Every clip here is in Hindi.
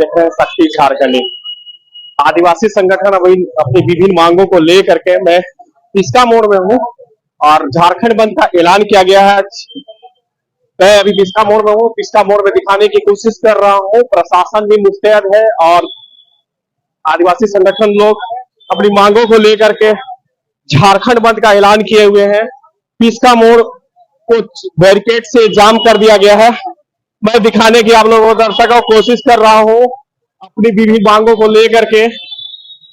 देख रहे हैं शक्ति झारखंडी आदिवासी संगठन अभी अपनी विभिन्न मांगों को लेकर के मैं पिस्का मोड़ में हूँ और झारखंड बंद का ऐलान किया गया है। मैं अभी पिस्का मोड़ में हूँ। पिस्का मोड़ में दिखाने की कोशिश कर रहा हूँ, प्रशासन भी मुस्तैद है और आदिवासी संगठन लोग अपनी मांगों को लेकर के झारखंड बंद का ऐलान किए हुए हैं। पिस्का मोड़ को बैरिकेड से जाम कर दिया गया है। मैं दिखाने की आप लोगों को दर्शकों कोशिश कर रहा हूँ अपनी विभिन्न मांगों को लेकर के।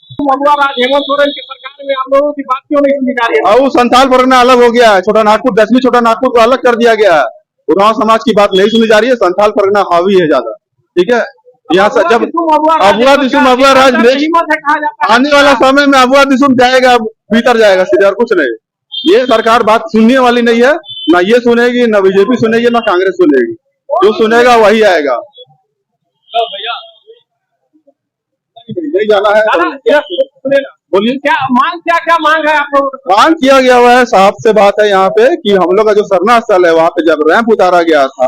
हेमंत सोरेन की सरकार में आप लोगों की बात क्यों नहीं सुनी जा रही है? वो संथाल परगना अलग हो गया है, छोटा नागपुर 10वीं छोटा नागपुर को अलग कर दिया गया है। उरांव समाज की बात नहीं सुनी जा रही है, संथाल परगना हावी है ज्यादा। ठीक है, यहाँ से जब अबुआ दिसुम अबुआ राज आने वाला समय में अबुआ दिसुम जाएगा, भीतर जाएगा सीधे, और कुछ नहीं। ये सरकार बात सुनने वाली नहीं है, ना ये सुनेगी, ना बीजेपी सुनेगी, ना कांग्रेस सुनेगी। जो सुनेगा वही आएगा। नहीं जाना है बोलिए, क्या मांग है आप लोगों? मांग किया गया हुआ है, साफ से बात है यहाँ पे कि हम लोग का जो सरना स्थल है वहाँ पे जब रैंप उतारा गया था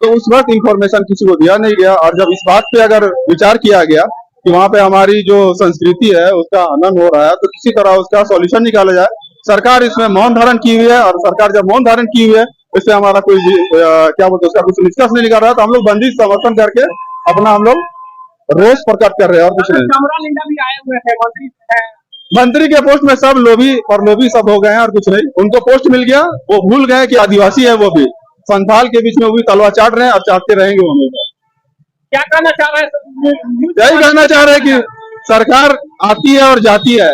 तो उस वक्त इंफॉर्मेशन किसी को दिया नहीं गया, और जब इस बात पे अगर विचार किया गया कि वहाँ पे हमारी जो संस्कृति है उसका हनन हो रहा है तो किसी तरह उसका सॉल्यूशन निकाला जाए। सरकार इसमें मौन धारण की हुई है, और सरकार जब मौन धारण की हुई है इससे हमारा कोई क्या बोलते उसका कुछ निष्कर्ष नहीं निकाल रहा, तो हम लोग बंदी समर्थन करके अपना हम लोग रोष प्रकट कर रहे हैं, और कुछ नहीं। भी आए हुए हैं, मंत्री के पोस्ट में सब लोभी और लोभी सब हो गए हैं, और कुछ नहीं। उनको पोस्ट मिल गया, वो भूल गए कि आदिवासी है, वो भी संथाल के बीच में वो भी तलवार चाट रहे हैं और चाटते रहेंगे वो हमेशा। क्या कहना चाह रहे हैं? यही कहना चाह रहे हैं कि सरकार आती है और जाती है,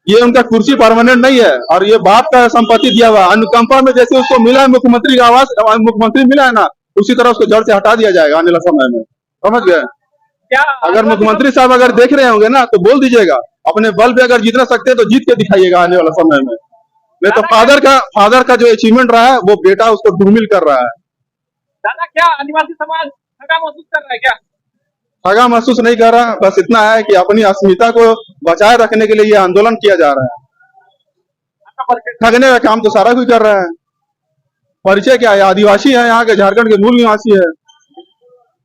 ये उनका कुर्सी परमानेंट नहीं है, और ये बाप का संपत्ति दिया हुआ अनुकंपा में जैसे उसको मिला है मुख्यमंत्री का आवास, मुख्यमंत्री मिला है ना, उसी तरह उसको जड़ से हटा दिया जाएगा आने वाले समय में। समझ गए? क्या अगर मुख्यमंत्री साहब अगर देख रहे होंगे ना तो बोल दीजिएगा, अपने बल पे अगर जीतना सकते हैं तो जीत के दिखाइएगा आने वाला समय में। नहीं तो फादर का जो अचीवमेंट रहा है वो बेटा उसको धूमिल कर रहा है। दादा, क्या आदिवासी समाज ठगा महसूस कर रहा है? क्या ठगा महसूस नहीं कर रहा, बस इतना है कि अपनी अस्मिता को बचाए रखने के लिए ये आंदोलन किया जा रहा है। ठगने का काम तो सारा कोई कर रहा है। परिचय क्या है? आदिवासी है, यहाँ के झारखंड के मूल निवासी है।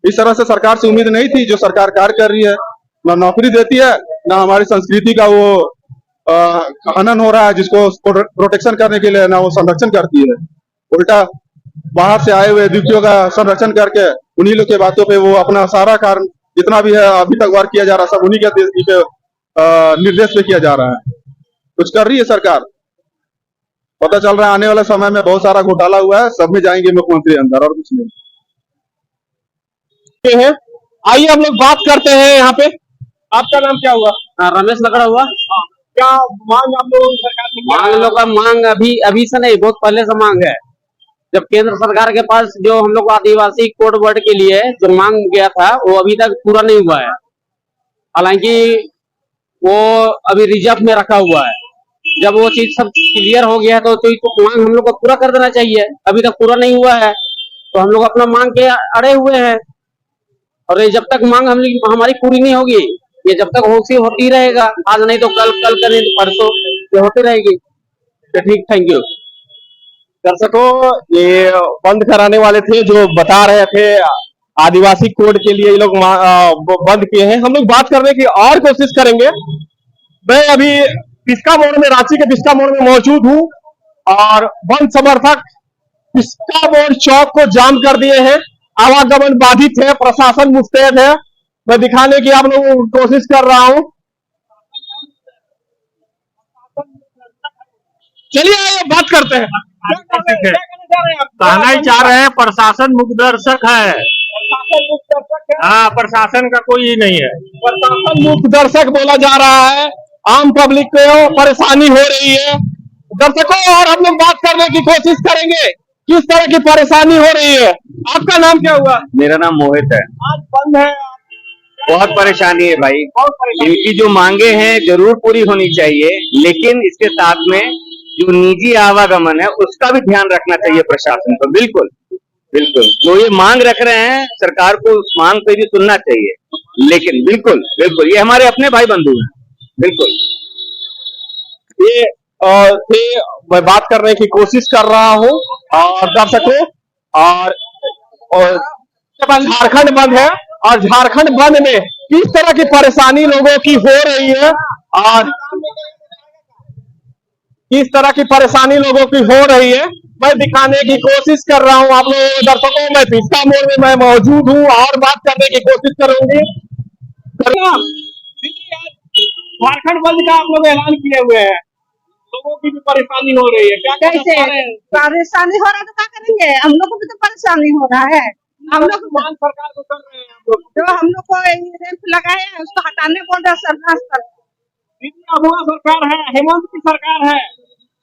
इस तरह से सरकार से उम्मीद नहीं थी। जो सरकार कार्य कर रही है, ना नौकरी देती है, ना हमारी संस्कृति का वो हनन हो रहा है जिसको प्रोटेक्शन करने के लिए, ना वो संरक्षण करती है। उल्टा बाहर से आए हुए द्वितियों का संरक्षण करके उन्हीं लोग के बातों पे वो अपना सारा कार्य जितना भी है अभी तक वर्क किया जा रहा है सब उन्हीं के निर्देश पे किया जा रहा है। कुछ कर रही है सरकार, पता चल रहा है आने वाले समय में बहुत सारा घोटाला हुआ है, सब में जाएंगे मुख्यमंत्री अंदर, और कुछ नहीं है। आइए हम लोग बात करते हैं यहाँ पे। आपका नाम क्या हुआ? रमेश लकड़ा हुआ। क्या मांग आप लोगों की सरकार से? मांग लोग का मांग अभी से नहीं, बहुत पहले से मांग है। जब केंद्र सरकार के पास जो हम लोग आदिवासी कोड वर्ड के लिए जो मांग गया था वो अभी तक पूरा नहीं हुआ है। हालांकि वो अभी रिजर्व में रखा हुआ है। जब वो चीज सब क्लियर हो गया है तो मांग हम लोग को पूरा कर देना चाहिए। अभी तक पूरा नहीं हुआ है तो हम लोग अपना मांग के अड़े हुए हैं, और ये जब तक मांग हमारी पूरी नहीं होगी, ये जब तक होती रहेगा, आज नहीं तो कल नहीं तो परसों ये होती रहेगी। तो ठीक, थैंक यू। दर्शकों, ये बंद कराने वाले थे जो बता रहे थे आदिवासी कोड के लिए ये लोग बंद किए हैं। हम लोग बात करने की और कोशिश करेंगे। मैं अभी पिस्का मोड़ में, रांची के पिस्का मोड़ में मौजूद हूँ और बंद समर्थक पिस्का मोड़ चौक को जाम कर दिए हैं। आवागमन बाधित है, प्रशासन मुस्तैद है। मैं दिखाने की आप लोगों को कोशिश कर रहा हूं। चलिए बात करते हैं। कहना ही चाह रहे हैं प्रशासन मुखदर्शक है। हाँ, प्रशासन का कोई ही नहीं है। प्रशासन मुखदर्शक बोला जा रहा है, आम पब्लिक को परेशानी हो रही है। दर्शकों, और हम लोग बात करने की कोशिश करेंगे किस तरह की परेशानी हो रही है। आपका नाम क्या हुआ? मेरा नाम मोहित है। आज बंद है, बहुत परेशानी है भाई। इनकी जो मांगे हैं जरूर पूरी होनी चाहिए, लेकिन इसके साथ में जो निजी आवागमन है उसका भी ध्यान रखना चाहिए प्रशासन को। बिल्कुल बिल्कुल, तो ये मांग रख रहे हैं, सरकार को उस मांग पे भी सुनना चाहिए। लेकिन बिल्कुल बिल्कुल ये हमारे अपने भाई बंधु हैं। बिल्कुल ये मैं बात करने की कोशिश कर रहा हूँ और दर्शकों, और झारखंड बंद है और झारखंड बंद में किस तरह की परेशानी लोगों की हो रही है और किस तरह की परेशानी लोगों की हो रही है मैं दिखाने की कोशिश कर रहा हूं आप लोगों दर्शकों। मैं पिस्ता मोड़ में मैं मौजूद हूं और बात करने की कोशिश करूंगी। झारखंड बंद का आप लोग ऐलान किए हुए हैं, लोगों की भी परेशानी हो रही है, क्या कैसे परेशानी हो रहा है तो क्या करेंगे, हम लोग को भी तो परेशानी हो रहा है। हम लोग मांग सरकार को कर रहे हैं आप लोग। जो हम लोग को रेंप लगाए हैं उसको हटाने बोल रहा है सरकार पर। अबुआ सरकार है, हेमंत की सरकार है,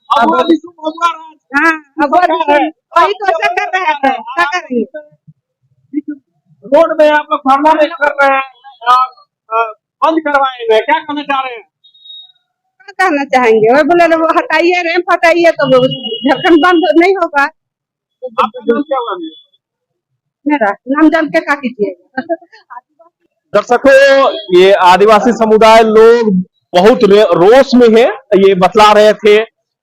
अबुआ राज। हाँ अब वही तो ऐसा कर रहे हैं, क्या करेंगे। रोड में आप लोग धरना नहीं कर रहे हैं, बंद करवाए हुए, क्या कहना चाह रहे हैं? क्या कहना चाहेंगे, वही बोले वो हटाइए रेंप हटाइए तो झारखंड बंद नहीं होगा। आपका नाम क्या हुआ? मेरा नाम जान के क्या कीजिएगा। दर्शकों, ये आदिवासी समुदाय लोग बहुत रोष में है। ये बतला रहे थे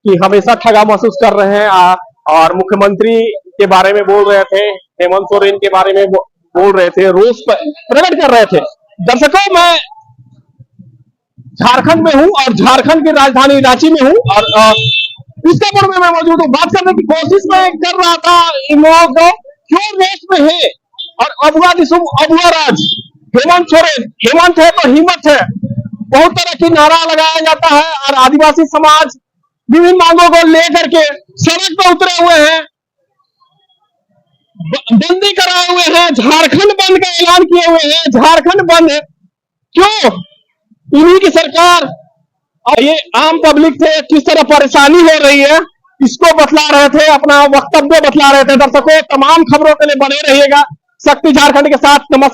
कि हमेशा ठगा महसूस कर रहे हैं और मुख्यमंत्री के बारे में बोल रहे थे, हेमंत सोरेन के बारे में बोल रहे थे, रोष प्रकट कर रहे थे। दर्शकों, मैं झारखंड में हूं और झारखंड की राजधानी रांची में हूं और पिस्तापुर में मैं मौजूद हूं। बात करने की कोशिश मैं कर रहा था इन लोगों को क्यों रोष में है और अबुआ राज हेमंत सोरेन, हेमंत है तो हिम्मत है, बहुत तरह की नारा लगाया जाता है और आदिवासी समाज विभिन्न मांगों को लेकर के सड़क पर उतरे हुए हैं, बंदी कराए हुए हैं, झारखंड बंद का ऐलान किए हुए हैं। झारखंड बंद क्यों? इन्हीं की सरकार और ये आम पब्लिक से किस तरह परेशानी हो रही है इसको बतला रहे थे, अपना वक्तव्य बतला रहे थे। दर्शकों, तमाम खबरों के लिए बने रहिएगा शक्ति झारखंड के साथ। नमस्कार।